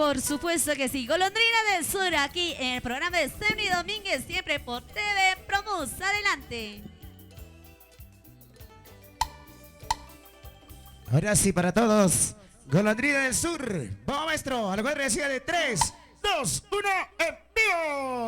Por supuesto que sí. Golondrina del Sur, aquí en el programa de Stephanie Domínguez, siempre por TV Promus. Adelante. Ahora sí, para todos. Golondrina del Sur. Vamos, maestro. A la cuadra decía de 3, 2, 1, ¡en vivo!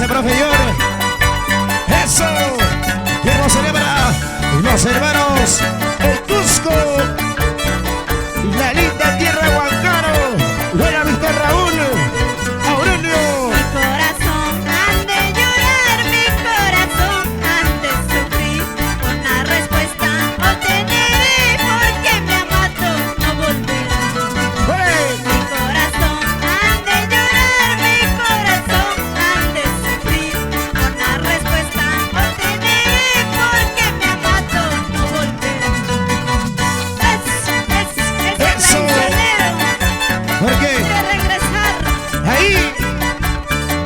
Gracias, profe Yor. Eso. Quiero celebrar los hermanos El Cusco. La linda tierra de Huancaro. Buena Víctor Raúl. Aurelio. Mi corazón han de llorar, mi corazón han de sufrir. Una respuesta obteneré porque mi amado no volverá. Mi corazón han de llorar, mi corazón han de sufrir. Una respuesta obteneré porque mi amado no volverá. Es traicionero. ¿Por qué? Quiere regresar. Ahí.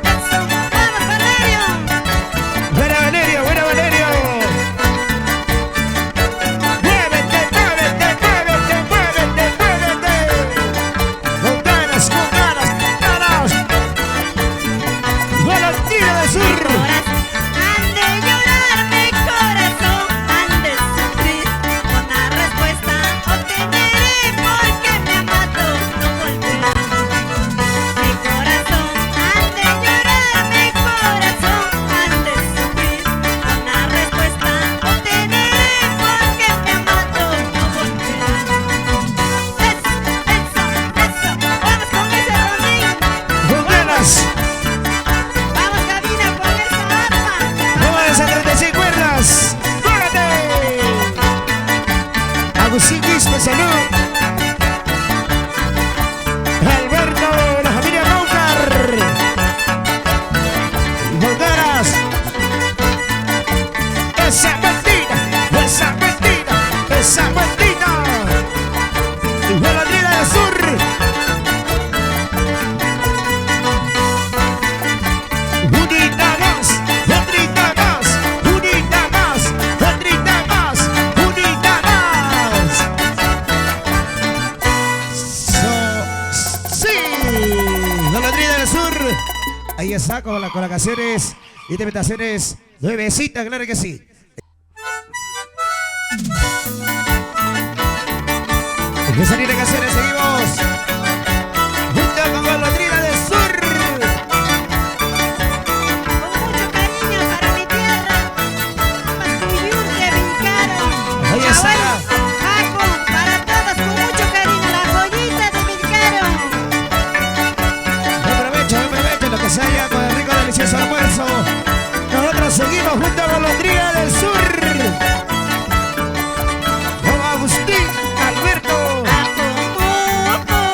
Eso. Vamos, Valerio. Buena Valerio, buena Valerio. Muévete, muévete, muévete, muévete, muévete. Con ganas, con ganas, con ganas. Golondrina del Sur. Han de llorar, mi corazón han de sufrir. Una respuesta obteneré porque mi amado no volverá. Mi corazón han de llorar, mi corazón han de sufrir. Una respuesta obteneré porque mi amado no volverá. Eso. Vamos con ese Romín. Con ganas. Vamos, cabina, con esa arma. Vamos a 35 cuerdas. ¡Muévete! Agustín Quispe, salud. Alberto, la familia Maucar. Con ganas. Esa bandida, esa bandida, esa bandida. Golondrina del Sur. Unita más, unita más, unita más, unita más, unita más. Sí, Golondrina del Sur. Ahí está con las canciones, interpretaciones nuevecitas, claro que sí. En esa línea de canciones seguimos junto con Golondrina del Sur. Con mucho cariño para mi tierra, Mascuyurque, Vilcaro, Ahí está. Jaco, para todos con mucho cariño, la joyita de Vilcaro. Aprovecho lo que se haya con el rico delicioso almuerzo. Nosotros seguimos junto a Golondrina del Sur. Con Agustín, Alberto. Como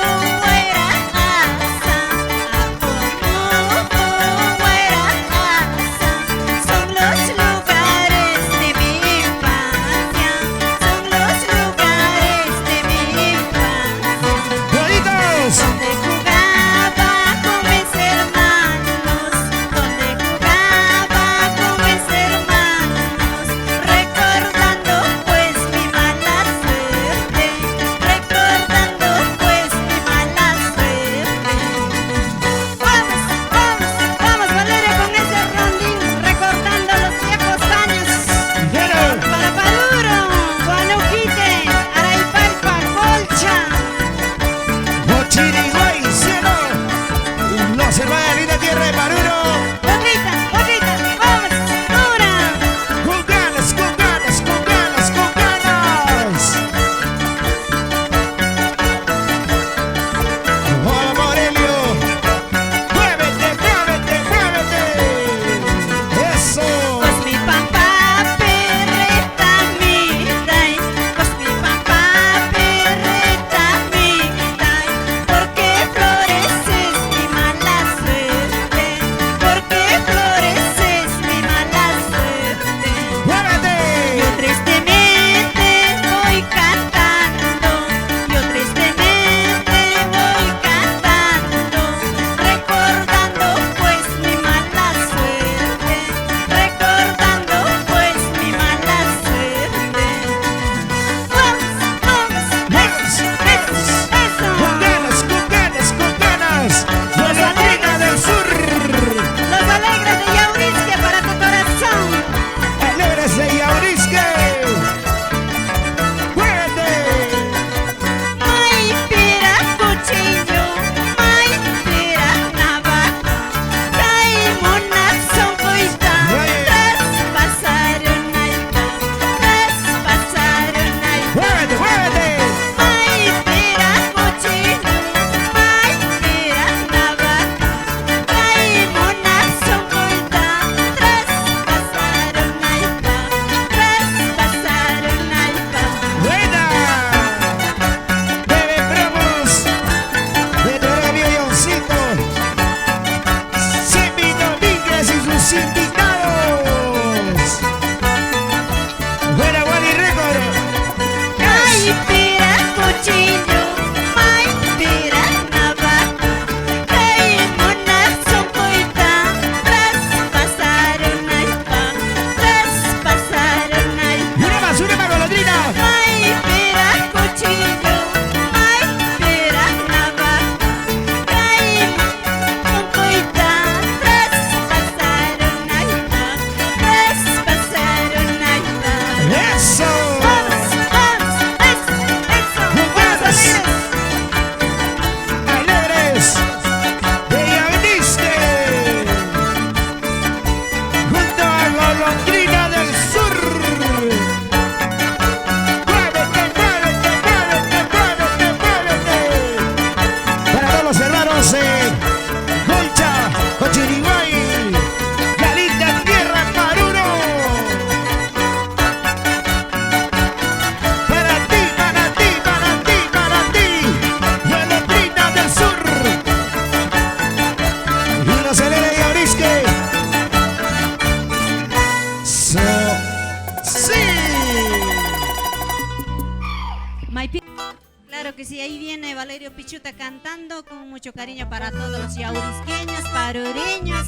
que sí, ahí viene Valerio Pichuta cantando con mucho cariño para todos los yaurisqueños, parureños,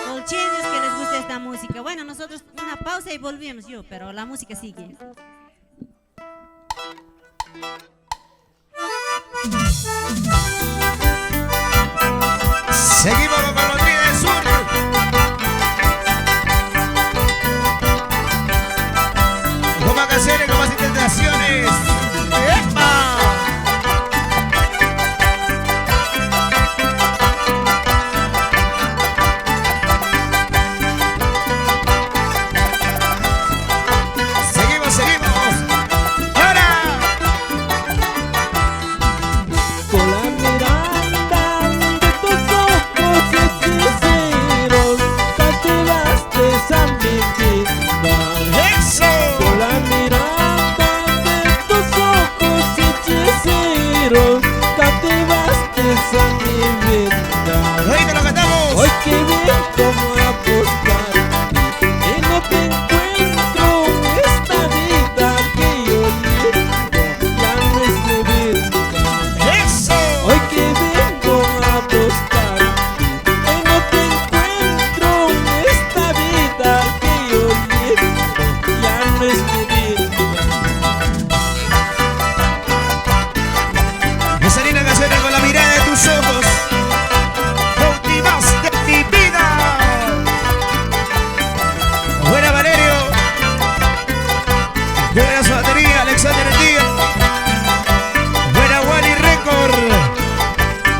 colcheños que les guste esta música. Bueno, nosotros una pausa y volvemos pero la música sigue. Seguimos con Golondrina del Sur. Con más canciones, con más interpretaciones. ¡Epa! Seguimos, seguimos. ¡Ahora! Con la mirada de tus ojos hechiceros, cautivaste a mi vida. ¡Eso! Con la mirada de tus ojos hechiceros, cautivaste a mi vida. ¡Ahí te lo cantamos! Hoy que vengo a buscarte y no te encuentro en esta vida que yo llevo, ya no es mi vida. ¡Eso! Hoy que vengo a buscarte y no te encuentro en esta vida que yo llevo, ya no es mi vida. Esa linda canción con la mirada de tus ojos. Cautivaste mi vida. Buena Valerio. Buena su batería, Alexander Díaz. Buena Wally Record.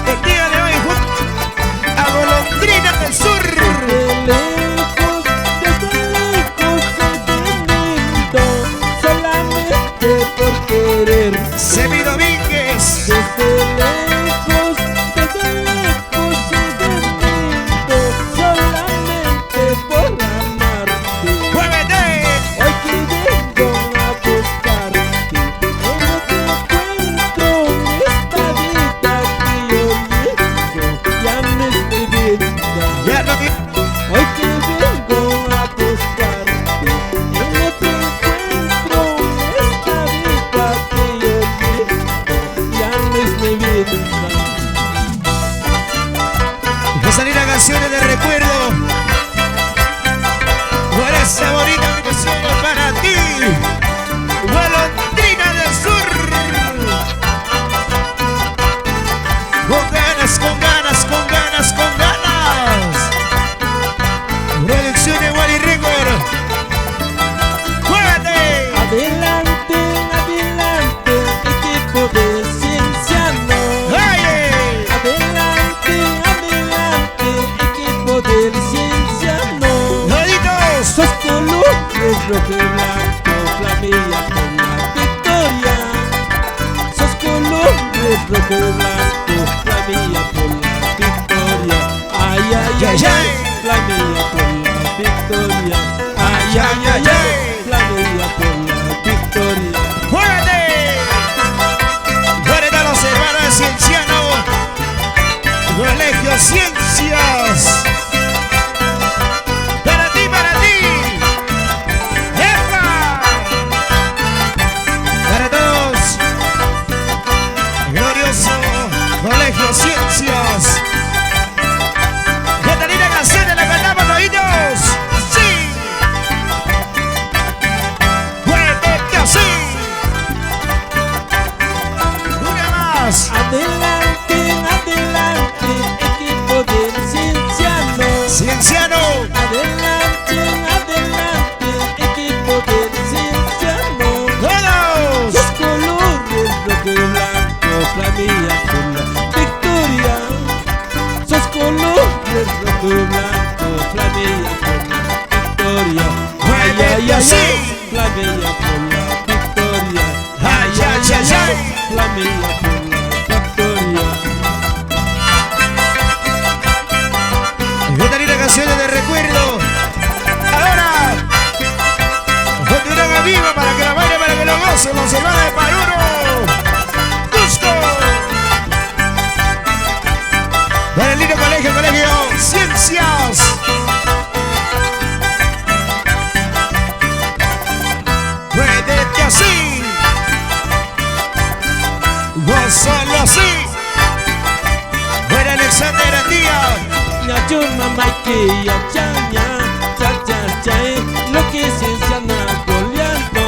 El día de hoy junto a Golondrina del Sur. Desde lejos he venido, solamente por querer. Semi Domínguez. Desde lejos he venido, solamente por amarte. ¡Muévete! Hoy que vengo a buscarte, hoy no te encuentro en esta vida que yo llevo, ya no es mi vida. Ya no tiene. Hoy que vengo a buscarte, yo no te encuentro en esta vida que yo llevo, ya no es mi vida. Esa linda canciones de recuerdo. Por esa bonita canción para ti. Golondrina del Sur. Con ganas, con ganas, con ganas, con ganas. Producción de Wally Record. ¡Juégate! Adelante, adelante, equipo de Cienciano. ¡Ay! Adelante, adelante, equipo del Cienciano. ¡Loditos! Sos colores rojo y blanco, flamilla por la victoria. Sos colores rojo y blanco, flamilla por la victoria. Ay, ay, ay, ay, flamilla por la victoria. Ay, ay, ay, ay, flamilla por la victoria. ¡Juégate! ¡Fuera los hermanos Cienciano! Colegio Ciencias. Para ti, para ti. ¡Epa! Para todos. Glorioso Colegio Ciencias. Esta linda canción la cantamos todos. ¡Sí! ¡Muévete así! Una más. Adelante, adelante, equipo del Cienciano. Cienciano. Adelante, adelante, equipo del Cienciano. ¡Todos! Los colores rojo y blanco, flamilla por la victoria. Sos colores rojo y blanco, flamilla por la victoria. Ay, ay, ay, ay, flamilla por la victoria. Ay, ay, ay, ay, flamilla por la victoria. Esta linda canciones de recuerdo. Ahora, continúa viva para que la baile, para que lo gocemos. Se va de Paruro. Cusco. Para el lindo colegio, Colegio Ciencias. Muévete así. que ya chaña, cha cha cha, lo que se llama goleando,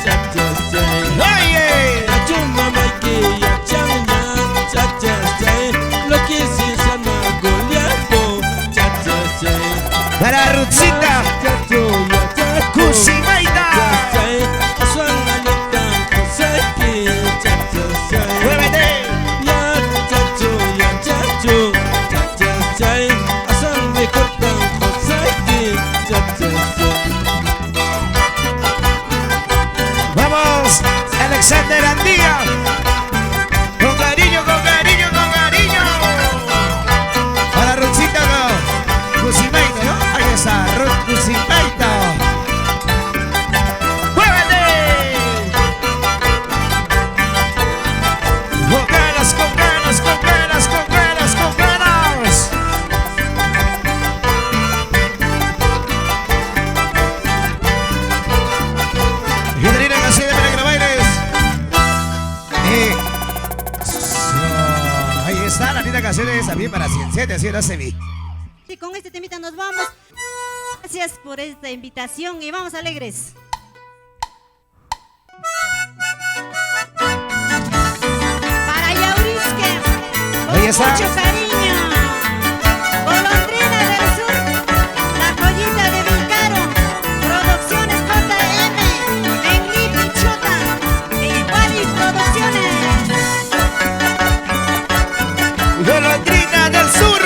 cha cha cha. Oye, Yo mamá que ya chaña, cha cha cha, lo que se llama goleando, cha cha cha. para Ruthcita, Cusimaita. Muévete. Vamos, Alexander Andía. Con cariño, con cariño, con cariño. Para Ruthcita, Cusimaita, ¿no? Ahí está, Ruth Cusimaita. ¡Muévete! Con ganas, con ganas, con ganas, con ganas, con ganas. Y termina la canción para que lo bailes. Ahí está la linda canción esa, bien para 107, así era Semi. Y con este temita nos vamos. Gracias por esta invitación y vamos alegres. Para Yaurisque, con Ahí está. mucho cariño. Golondrina del Sur, la joyita de Vilcaro, Producciones JM, Engli Pichota, y Wally Producciones. Golondrina del Sur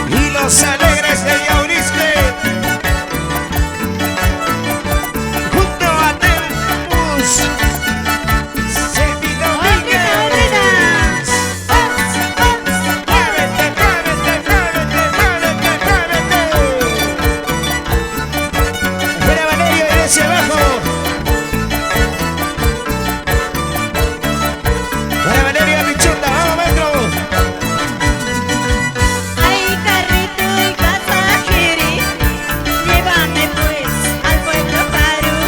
y los alegres de Yaurisque junto a Tempus Semi Domínguez. Muévete, muévete, muévete, muévete, muévete. Espera Valerio y hacia abajo. Para Valerio Pichota, vamos metro. Ay, carrito y pasajero, llévame pues al pueblo Perú.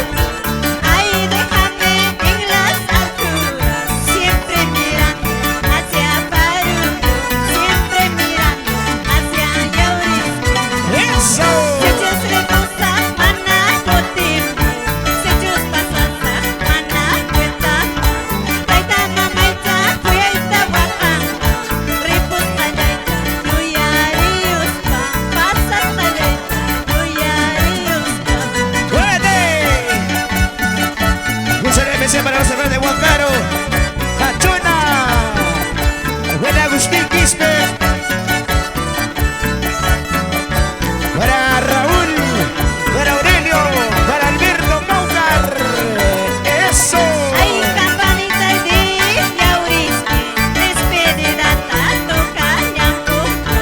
Ay, déjame en las alturas, siempre mirando hacia Perú, siempre mirando hacia Yaurisque. ¡Eso! Sechos reposa, mana cotimbo, sechos pasasa, mana cuenta. Taita mamaita, cuyaita wakanga, ripos tallaita, yuyariuspa, pasas tallaita, yuyariuspa. ¡Muévete! Un saludo especial para los hermanos de Huancaro. ¡Cachona! Buena Agustín Quispe. Para Raúl. Para Aurelio. Para Alberto Maucar. ¡Eso! Ay, campanita de Yaurisque, despedida toca Yambuca.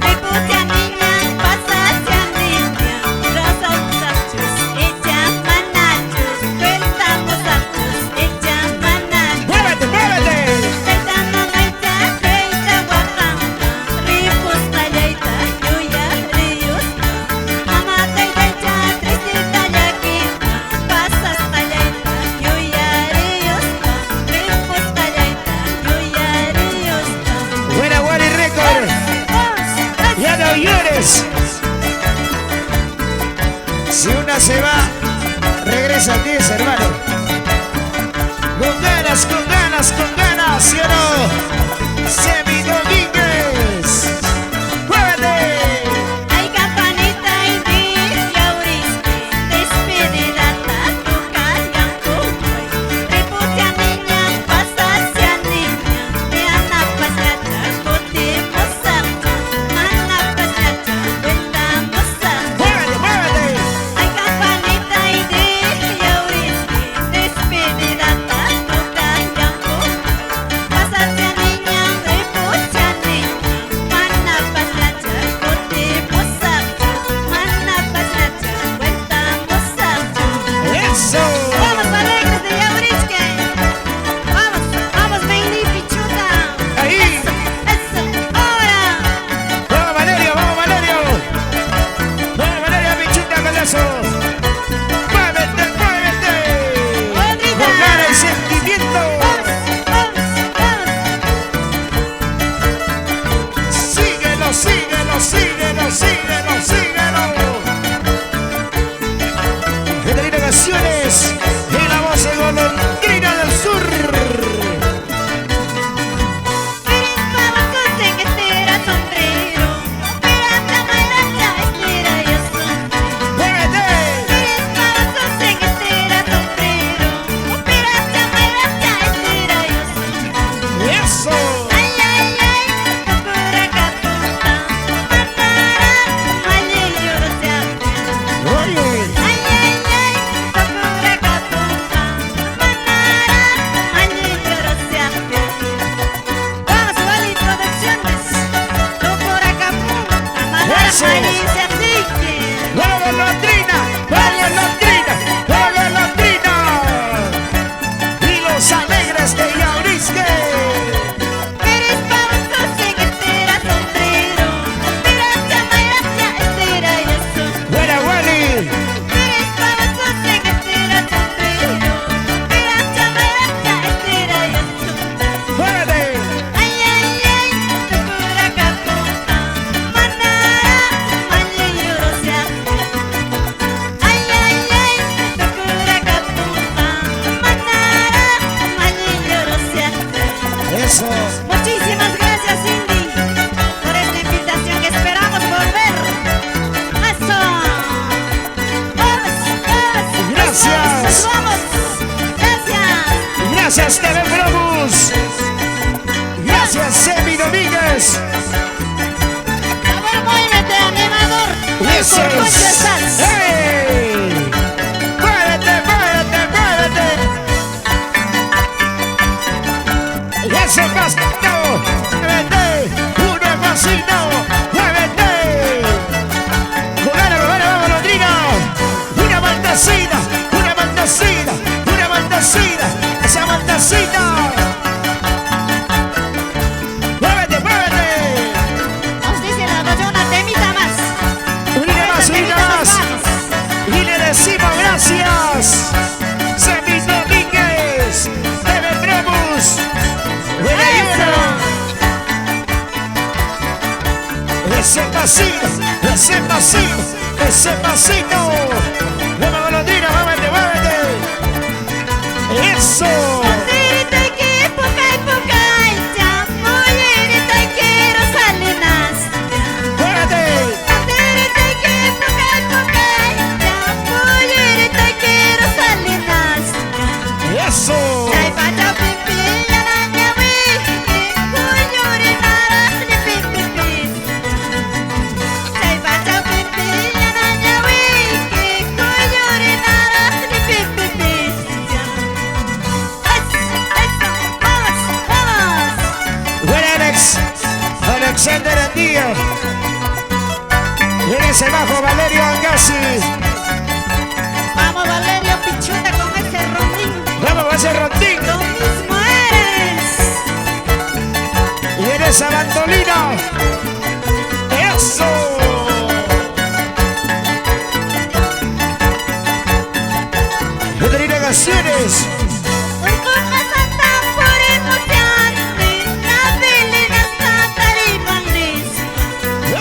Reputia niña, pasas niña, rosa usachos, echa manachos, cuentamos actos, echa manachos. ¡Muévete, muévete! Taita mamaita, feita wakanga, ripos tallaita, yuyariuspa. Mama taitaita, tristita yaquita, pasas tallaita, yuyariuspa. Ripos tallaita, yuyariuspa. Buena Wally Record. Ya no llores. Si una se va, regresa a 10, hermano. Con ganas, con ganas, con ganas, ¿sí o no? Semi Domínguez. ¡Muévete! Ay, campanita y di Yaurisque, despedida toca Yambuca. Reputia niña, pasas niña, me ana pasata, cotimos acto, mana pasata, cuentamos acto. ¡Muévete, muévete! Ay, campanita y di Yaurisque, despedida toca Yambuca. Pasas niña, reputia Eso. ahí dice así que ¡Vamos, golondrina! ¡Vamos, golondrina! ¡Vamos, golondrina! Y los alegres de Yaurisque. eres famoso sin estera sombrero, pero chamaracha estera y eso. ¡Buena, Wally! Eres famoso sin estera sombrero, pero chamaracha estera y eso. ¡Muévete! Ay, ay, ay, tu pura caputa, manara, mañurosia. Ay, ay, ay, tu pura caputa, manara, mañurosia. Eso. Muchísimas gracias, Cindy, por esta invitación que esperamos volver. ¡Eso! ¡Vamos, vamos! Gracias. ¡Nos vamos! ¡Gracias! Gracias, TV Promos. Gracias, Semi Domínguez. A ver, muévete, animador. Eso ¿Por dónde es. estás? ¡Ey! ¡Muévete, muévete, muévete! Y eso, Castro. ¡Muévete! ¡Uno pasito! ¡Muévete! ¡Jugana, vamos, Londrina! ¡Una maldecida! ¡Una maldecida! ¡Una maldecida! ¡Esa maldecida! ¡Muévete, muévete! Nos dice la doña una temita más. ¡Unida más, unida más! Vamos. Y le decimos gracias, Semi Domínguez, TV Promos, buena llena. Ese pasito, ese pasito, ese pasito. Vamos, golondrina, muévete, muévete. Eso. Tirita que poca y poca ya, mullerita quiero salinas. Muévete. Tirita que poca y poca ya, mullerita quiero salinas. Eso. Ay, pacha pipi, ya la ñawi, mullerita ni pipi. Ay, pacha pipi, ya la ñawi, mullerita ni pipi. Vamos, vamos. Buena Alex. Alexander Andía. Y en ese bajo Valerio Agassi. Vamos, Valerio Pichuta con ese rondín. Vamos a hacer rondín. Lo mismo eres. Y en esa bandolina. Eso. Delegaciones. Urcuna Santa por emocionante, la velina Santa Ribandis.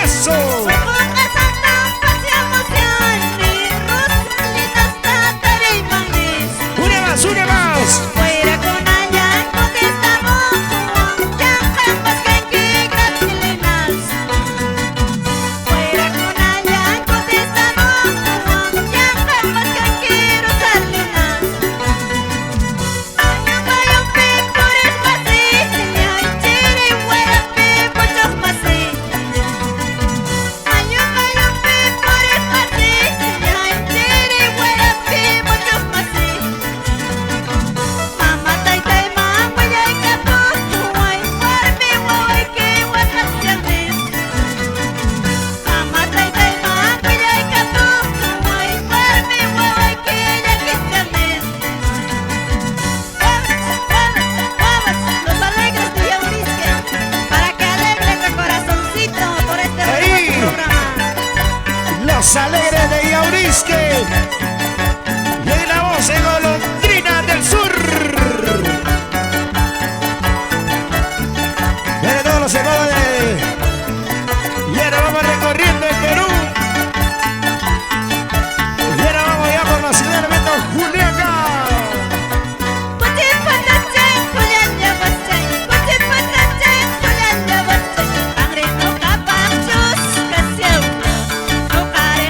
Eso. Urcuna Santa por emocionante, Rosalina Santa Ribandis. Una más, una más. Fuera con allá, contestamos, ya jamás que gratilenas. Fuera con allá, contestamos, ya jamás que Rosalinas. Ayo bayo pe por el pase, ay chere huera pe muchos pase. Ayo bayo pe por el pase, ay chere huera pe muchos pase. Mama tay tay mama yay kapo, huay warme huay que huacacianes. Mama tay tay mama yay kapo, huay warme huay que yaquicanes. Vamos, los alegres de Yaurisque, para que alegre tu corazoncito por este Ahí. hermoso programa. Los alegres de Yaurisque. Y en la voz de Golondrina del Sur. Vienen todos los emodes. Y ahora vamos recorriendo el Perú. Y ahora vamos ya por la ciudad de Beto Juliaca. Puti patache, kulianya bacay. Puti patache, kulianya bacay. Ang rito kapachos, kasyaw. Nukare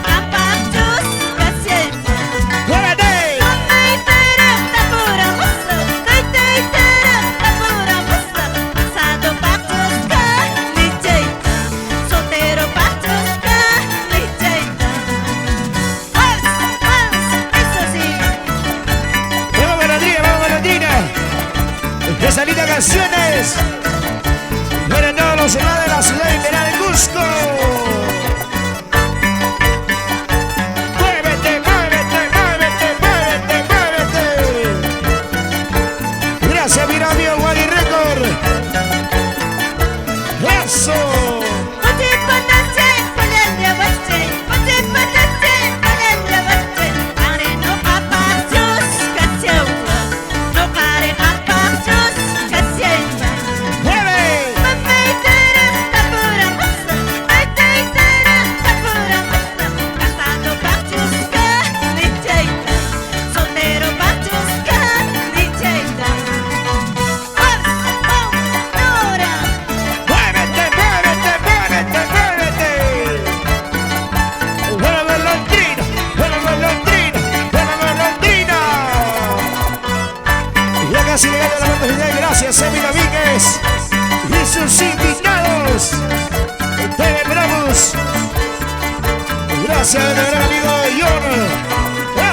Gracias, mi gran amigo John.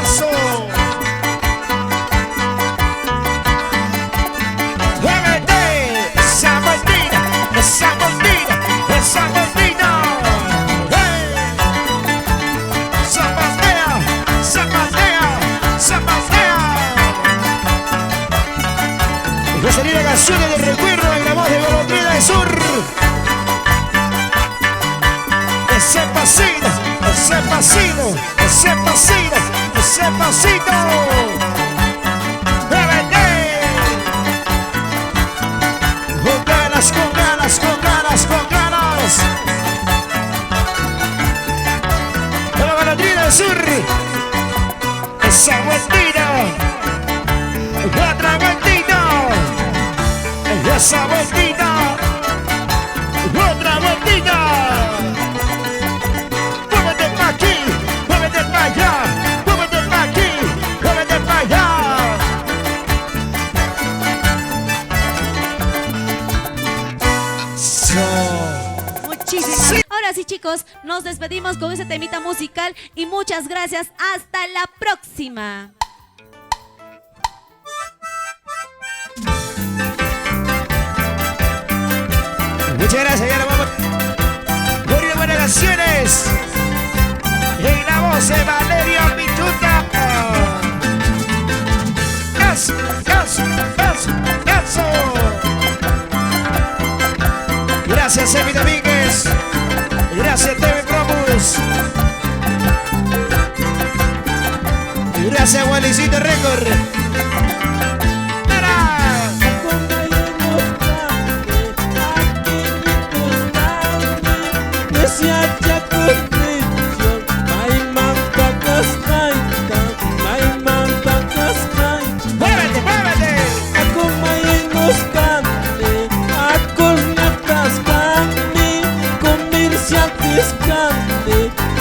Eso. Muévete. Esa maldita, esa maldita, esa maldita. Hey. Zapastea, zapastea, zapastea. Va a salir la canción de recuerdo en la voz de Golondrina del Sur. Ese pasito, ese pasito, ese pasito, ese pasito. ¡Muévete! Con ganas, con ganas, con ganas, con ganas. La Golondrina del Sur. Esa vueltita. Otra vueltita. Esa vueltita. Otra vueltita. Muévete pa' aquí, muévete pa' allá, muévete pa' aquí, muévete pa' allá. Muchísimas. Ahora sí, chicos, nos despedimos con ese temita musical y muchas gracias. Hasta la próxima. Muchas gracias, ya nos vamos. Por ir a buenas canciones. Y la voz de Valerio Pichuta. Eso, eso, eso, eso. Gracias, Emi Domínguez. Gracias, TV Promos. Gracias, Walicito Record. ¡Muévete, muévete!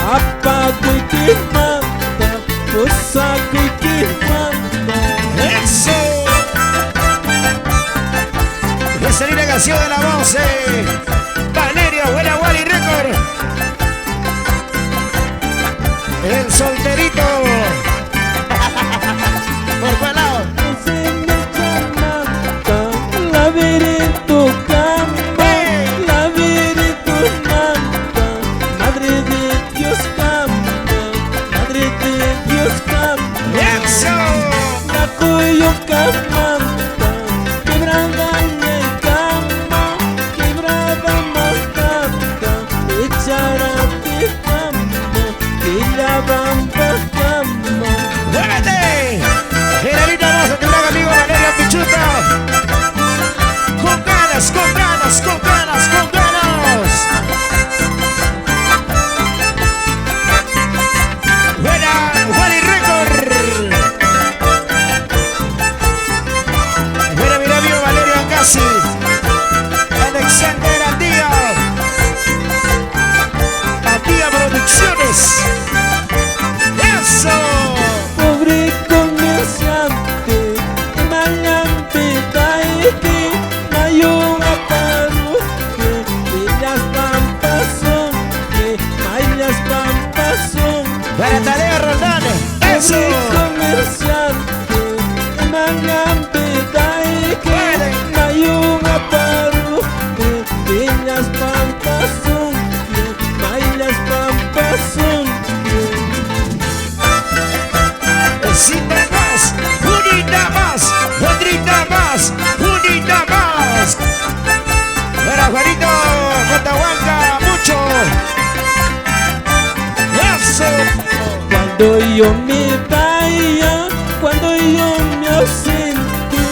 Apago y que manda, lo saco y que manda. ¡Eso! Va a salir la canción de la voz, Valerio, buena Wally Record. El solterito. Por cuál lado. Laberinto camba, laberinto manda, madre de Dios camba, madre de Dios camba. ¡Eso! La coyo camba, quebrada en cama, quebrada más canta, echará de camba, que la bamba camba. ¡Muévete! Generalita Rosa, tu gran amigo Valerio Pichuta. Con ganas, con ganas, con ganas, con ganas. Buena Wally Record. Buena mi amigo Valerio Ancasi. Alexander Andía. Andía Producciones. ¡Eso! Pobre comerciante, mañante taete, mayo aparo, que las pampas son, que las pampas son. Para Tadeo Roldán. ¡Eso! Pobre comerciante, mañante taete, mayo aparo, que las pampas son, que las pampas son. Besita más, unita más, otrita más, unita más. Para Juanito, Cotahuanca, mucho. Eso. Cuando yo me vaya, cuando yo me ausente,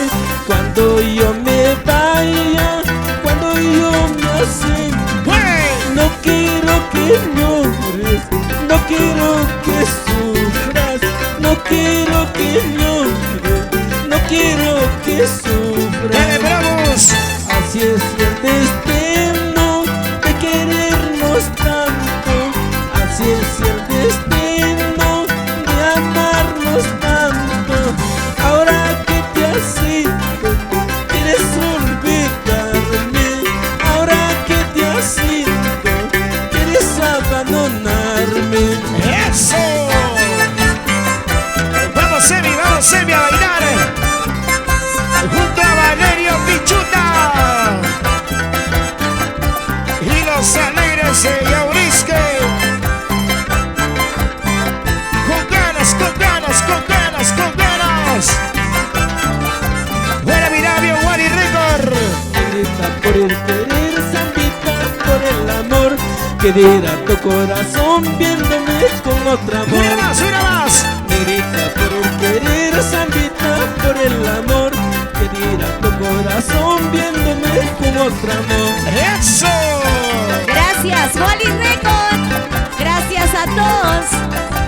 cuando yo me vaya, cuando yo me ausente, ¡Hey! no quiero que llores, no quiero que sufras, no quiero que llores, no quiero que ¡Dale, sufras. bravos! Así es el destino de querernos tanto, así es el destino de amarnos tanto. Ahora que te has ido, quieres olvidarme. Ahora que te has ido, quieres abandonarme. ¡Eso! Vamos, Emi, a bailar. Junto a Valerio Pichuta. Y los alegres de Yaurisque. Con ganas, con ganas, con ganas, con ganas. Buena Mirabio, Wally Record. Negrita por el querer, Sandita por el amor, que dirá tu corazón viéndome con otro amor. Una más, una más. Negrita por el querer, Sandita por el amor, que dirá tu corazón viéndome con otro amor. ¡Eso! Gracias, Wally Record. Gracias a todos.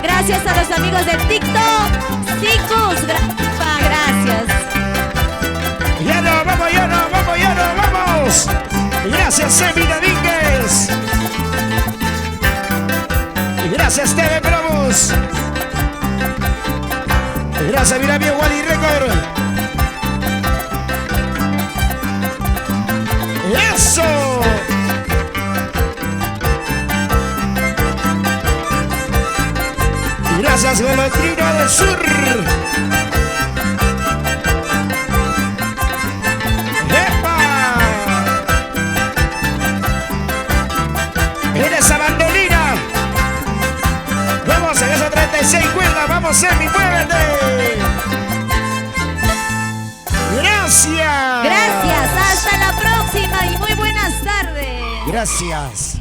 Gracias a los amigos del TikTok. Chicos, gracias. Ya no, vamos, ya no, vamos, ya no, vamos. Gracias, Emi Domínguez. Gracias, TV Promos. Gracias, Mirabio, Wally Record. ¡Eso! Gracias, Golondrina del Sur. ¡Epa! En esa bandolina. Vamos en esa 36 cuerdas. Vamos, Emi, muévete. Gracias. Gracias. Hasta la próxima y muy buenas tardes. Gracias.